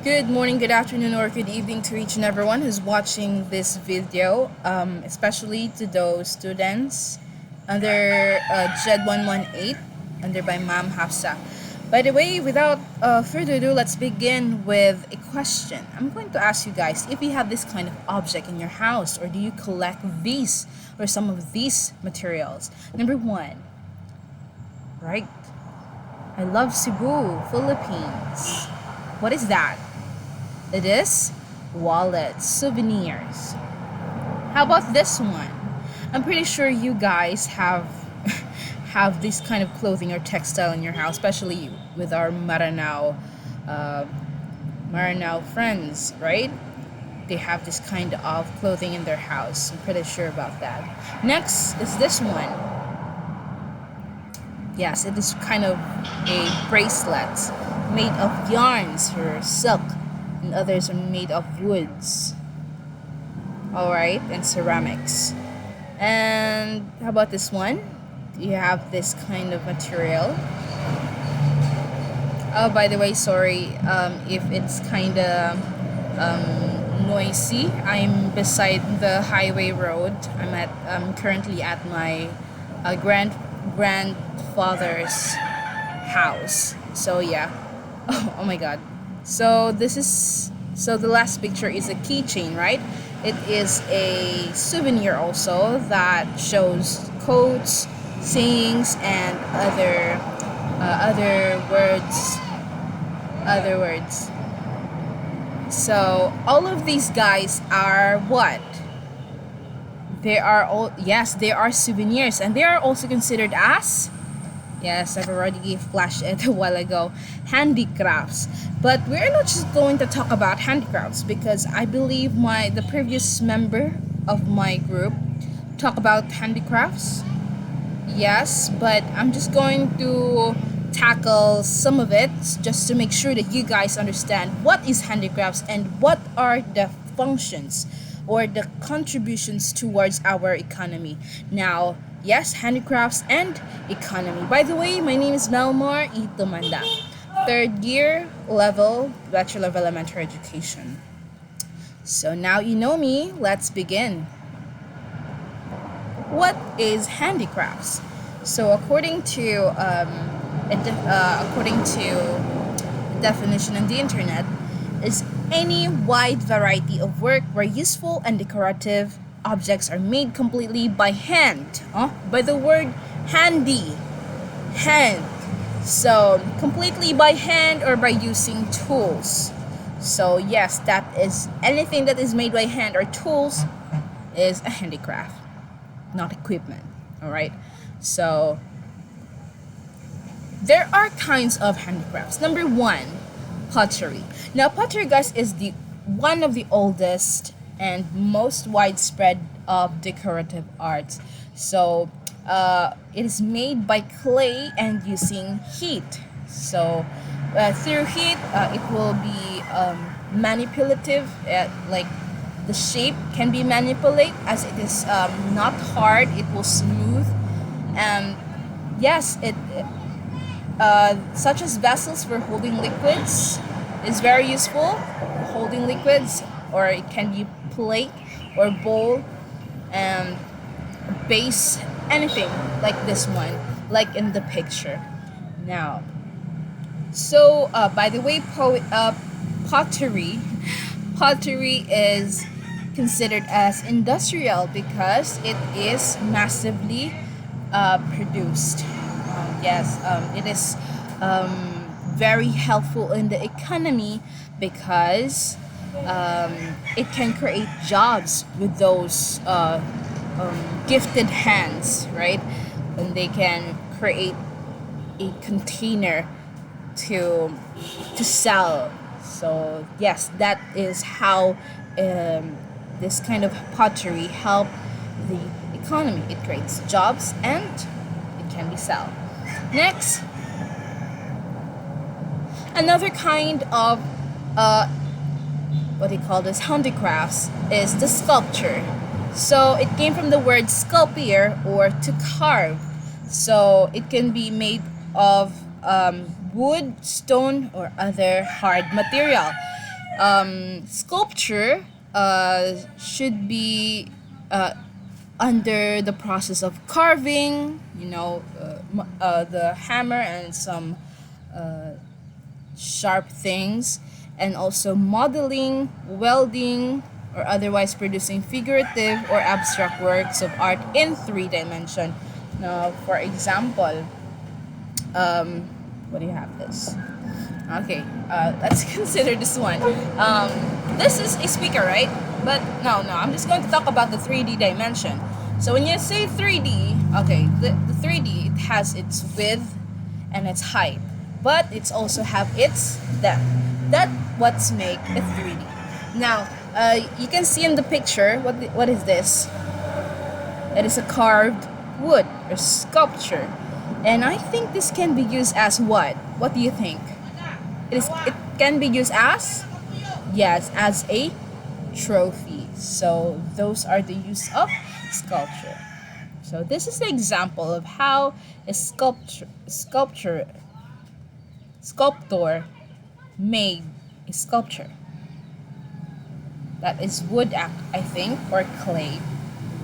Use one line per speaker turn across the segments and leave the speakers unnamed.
Good morning, good afternoon, or good evening to each and everyone who's watching this video, especially to those students under JED 118, under by Ma'am Hafsa. By the way, without further ado, let's begin with a question. I'm going to ask you guys if you have this kind of object in your house, or do you collect these or some of these materials? Number one, right? I love Cebu, Philippines. What is that? It is wallets, souvenirs. How about this one? I'm pretty sure you guys have have this kind of clothing or textile in your house, especially with our uh, Maranao friends, right? They have this kind of clothing in their house. I'm pretty sure about that. Next is this one. Yes, it is kind of a bracelet made of yarns or silk, and others are made of woods. Alright, and ceramics. And how about this one? You have this kind of material. Oh, by the way, sorry if it's kind of noisy. I'm beside the highway road. I'm currently at my grandfather's house. So yeah. Oh my god. So the last picture is a keychain, right? It is a souvenir also that shows quotes, sayings, and other words. Other words. So all of these guys are what? They are all, yes, they are souvenirs, and they are also considered as, yes, I've already flashed it a while ago, handicrafts. But we're not just going to talk about handicrafts, because I believe the previous member of my group talk about handicrafts. Yes, but I'm just going to tackle some of it just to make sure that you guys understand what is handicrafts and what are the functions or the contributions towards our economy. Now, yes, handicrafts and economy. By the way, my name is Melmar E. Tumanda, third year level, Bachelor of Elementary Education. So now you know me, let's begin. What is handicrafts? So according to definition on the internet, is any wide variety of work where useful and decorative objects are made completely by hand. By the word handy, hand. So completely by hand or by using tools. So yes, that is anything that is made by hand or tools is a handicraft, not equipment. All right. So there are kinds of handicrafts. Number one, pottery. Now, pottery, guys, is the one of the oldest and most widespread of decorative arts. So it is made by clay and using heat. So through heat, it will be manipulative. Like the shape can be manipulated as it is not hard. It will smooth, and yes, it such as vessels for holding liquids is very useful. Holding liquids, or it can be plate or bowl, and base, anything like this one, like in the picture. Now, so by the way, pottery, pottery is considered as industrial because it is massively produced. Yes, it is very helpful in the economy because it can create jobs with those gifted hands, right? And they can create a container to sell. So yes, that is how this kind of pottery help the economy. It creates jobs and it can be sold. Next, another kind of what they call this handicrafts is the sculpture. So it came from the word sculpere, or to carve. So it can be made of wood, stone, or other hard material. Sculpture should be under the process of carving, the hammer and some sharp things, and also modeling, welding, or otherwise producing figurative or abstract works of art in 3 dimension. Now, for example, what do you have this? Okay, let's consider this one. This is a speaker, right? But no, I'm just going to talk about the 3D dimension. So when you say 3D, okay, the 3D, it has its width and its height, but it's also have its depth. That what's make a 3D. Now, you can see in the picture, what is this? It is a carved wood or sculpture. And I think this can be used as what? What do you think? It can be used as? Yes, as a trophy. So those are the use of sculpture. So this is an example of how a sculptor made a sculpture. That is wood, I think, or clay.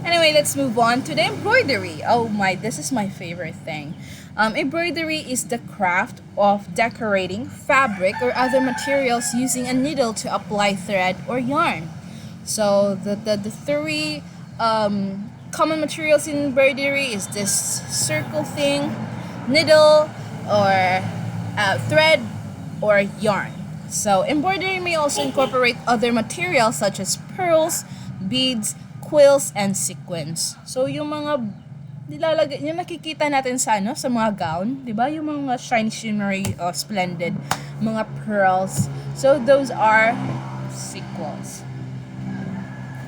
Anyway, let's move on to the embroidery. Oh my, this is my favorite thing. Embroidery is the craft of decorating fabric or other materials using a needle to apply thread or yarn. So the three common materials in embroidery is this circle thing, needle, or thread, or yarn. So embroidery may also incorporate other materials such as pearls, beads, quills, and sequins. So yung mga nilalagay, yung nakikita natin sa sa mga gown, 'di ba? Yung mga shiny, shimmery, splendid mga pearls. So those are sequins.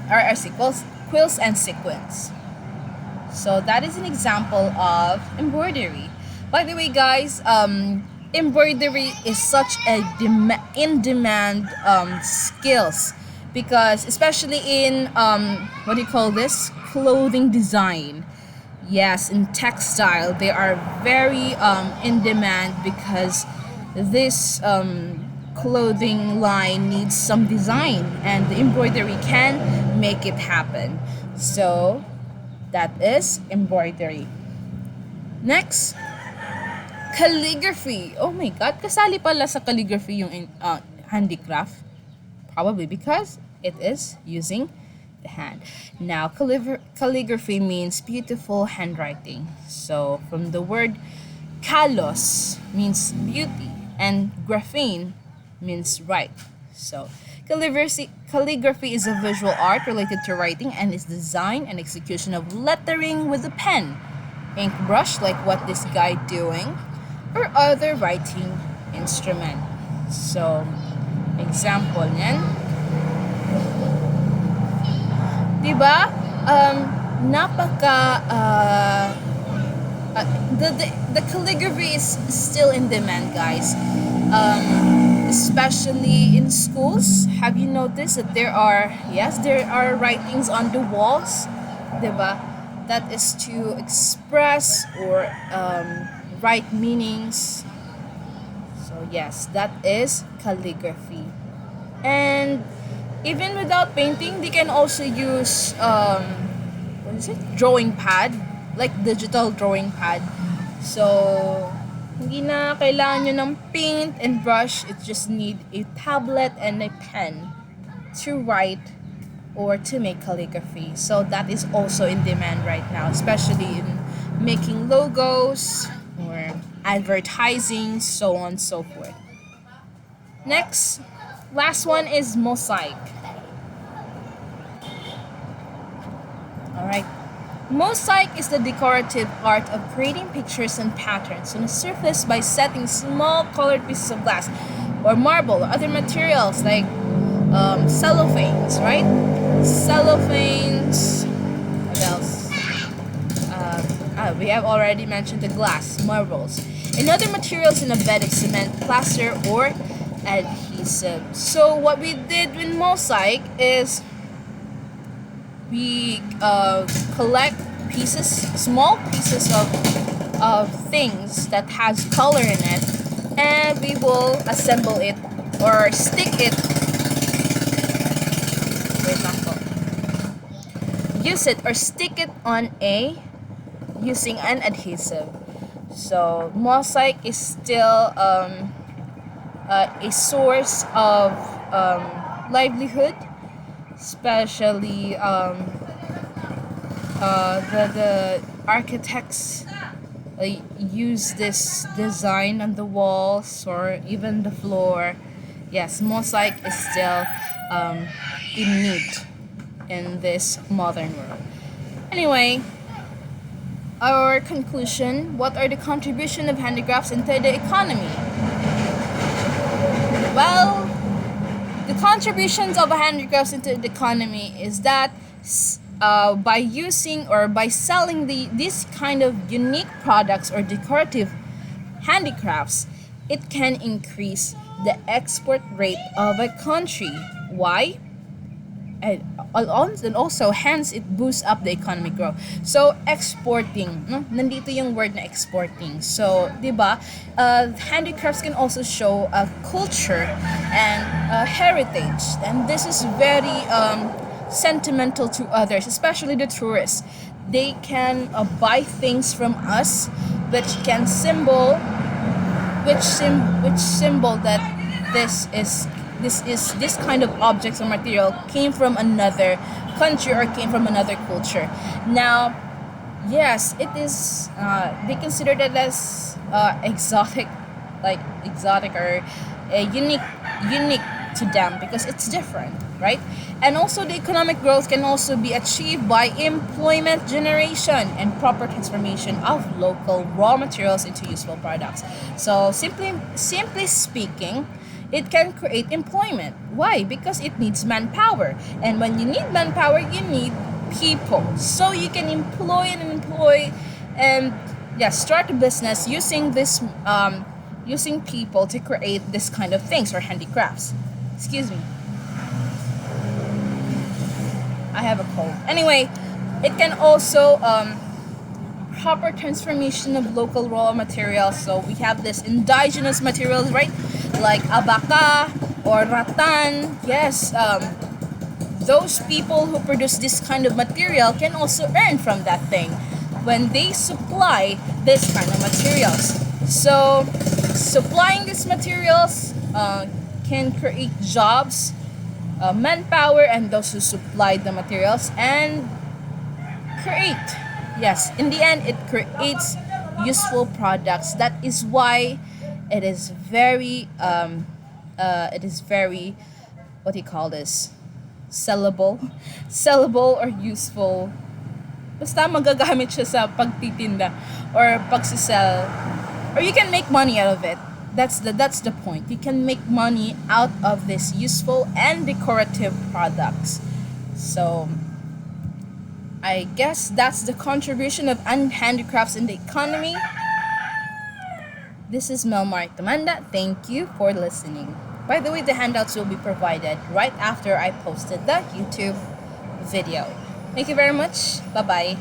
Are sequins, quills and sequins. So that is an example of embroidery. By the way, guys, embroidery is such a in-demand skills, because especially in what do you call this, clothing design. Yes, in textile, they are very in demand, because this clothing line needs some design, and the embroidery can make it happen. So that is embroidery. Next, calligraphy. Oh my God, kasali pala sa calligraphy yung handicraft. Probably because it is using the hand. Now, calligraphy means beautiful handwriting. So, from the word kalos means beauty, and graphene means write. So, calligraphy is a visual art related to writing, and is design and execution of lettering with a pen, ink brush like what this guy doing, or other writing instrument. So, example niyan. Diba? The calligraphy is still in demand, guys. Especially in schools. Have you noticed that there are writings on the walls, diba? That is to express or write meanings. So yes, that is calligraphy. And even without painting, they can also use drawing pad, like digital drawing pad. So hindi na kailangan nyo ng paint and brush. It just need a tablet and a pen to write or to make calligraphy. So that is also in demand right now, especially in making logos or advertising, so on and so forth. Next, last one is mosaic. Alright. Mosaic is the decorative art of creating pictures and patterns on a surface by setting small colored pieces of glass or marble or other materials like cellophanes, right? Cellophanes. What else? We have already mentioned the glass, marbles, and other materials in a bed of cement, plaster, or adhesive. So what we did with mosaic is we collect small pieces of things that has color in it, and we will assemble it or stick it use it or stick it on a using an adhesive. So mosaic is still a source of livelihood, especially the architects use this design on the walls or even the floor. Yes, mosaic is still in need in this modern world. Anyway, our conclusion: what are the contribution of handicrafts into the economy? Well, the contributions of handicrafts into the economy is that by using or by selling these kind of unique products or decorative handicrafts, it can increase the export rate of a country. Why? And also hence it boosts up the economic growth. So exporting, no? Nandito yung word na exporting. So, 'di ba? Handicrafts can also show a culture and heritage, and this is very sentimental to others, especially the tourists. They can buy things from us, which can symbol that this kind of objects or material came from another country or came from another culture. Now, yes, it is. They consider that as exotic, like exotic or unique to them because it's different, right? And also, the economic growth can also be achieved by employment generation and proper transformation of local raw materials into useful products. So, simply speaking, it can create employment. Why? Because it needs manpower. And when you need manpower, you need people. So you can employ and start a business using using people to create this kind of things or handicrafts. Excuse me. I have a cold. Anyway, it can also proper transformation of local raw materials. So we have this indigenous materials, right? Like abaca or rattan. Yes, those people who produce this kind of material can also earn from that thing when they supply this kind of materials. So supplying these materials can create jobs, manpower, and those who supply the materials and create. Yes, in the end, it creates useful products. That is why it is very what do you call this, sellable or useful. Basta magagamit siya sa pagtitinda or pagsisell, or you can make money out of it. That's the point. You can make money out of this useful and decorative products. So I guess that's the contribution of handicrafts in the economy. This is Melmar Tumanda. Thank you for listening. By the way, the handouts will be provided right after I posted the YouTube video. Thank you very much. Bye-bye.